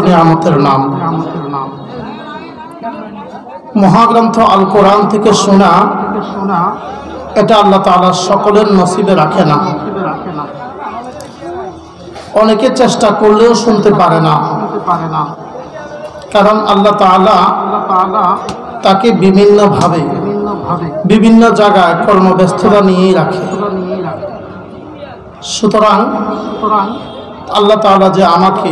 নিয়ামতের নাম। মহাগ্রন্থ আল কোরআন থেকে শোনা এটা আল্লাহ তাআলা সকলের নসিবে রাখে না। অনেকে চেষ্টা করলেও শুনতে পারে না, কারণ আল্লাহ তাআলা তাকে বিভিন্নভাবে বিভিন্ন জায়গায় কর্মব্যস্ততা নিয়েই রাখে। সুতরাং আল্লাহ তাআলা যে আমাকে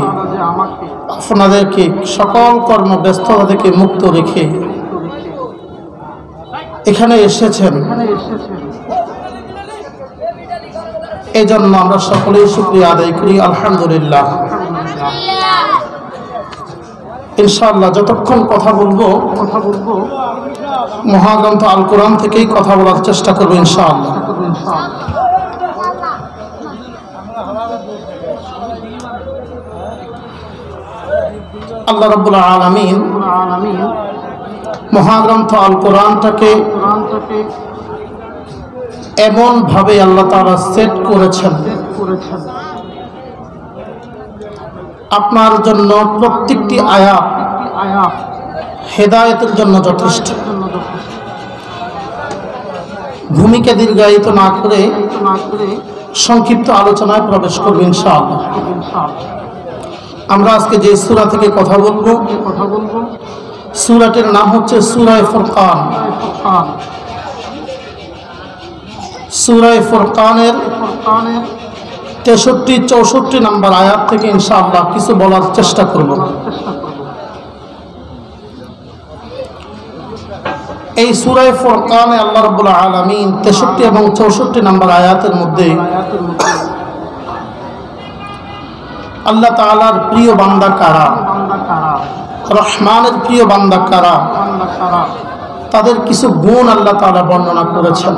আপনাদেরকে সকল কর্মব্যস্ততা থেকে মুক্ত রেখে এখানে এসেছেন, এই জন্য আমরা সকলেই শুকরিয়া আদায় করি। আলহামদুলিল্লাহ। ইনশাআল্লাহ যতক্ষণ কথা বলবো মহাগ্রন্থ আল কোরআন থেকেই কথা বলার চেষ্টা করবো ইনশাআল্লাহ। আল্লাহ রাব্বুল আলামিন মহাগ্রন্থ আল কোরআনটাকে এমন ভাবে আল্লাহ তাআলা সেট করেছেন, আপনার জন্য প্রত্যেকটি আয়াত হেদায়েতের জন্য যথেষ্ট। ভূমিকা দীর্ঘায়িত না করে সংক্ষিপ্ত আলোচনায় প্রবেশ করব ইনশাআল্লাহ। আমরা আজকে যে সূরা থেকে কথা বলবো, সূরাটির নাম হচ্ছে সূরা ফুরকান। সূরা ফুরকানের 63-64 নম্বর আয়াত থেকে ইনশাআল্লাহ কিছু বলার চেষ্টা করব। এই সূরা ফুরকানে আল্লাহ রাব্বুল আলামিন 63 এবং 64 নম্বর আয়াতের মধ্যে আল্লাহ তাআলার প্রিয় বান্দা কারা, রহমানের প্রিয় বান্দা কারা, তাদের কিছু গুণ আল্লাহ তাআলা বর্ণনা করেছেন।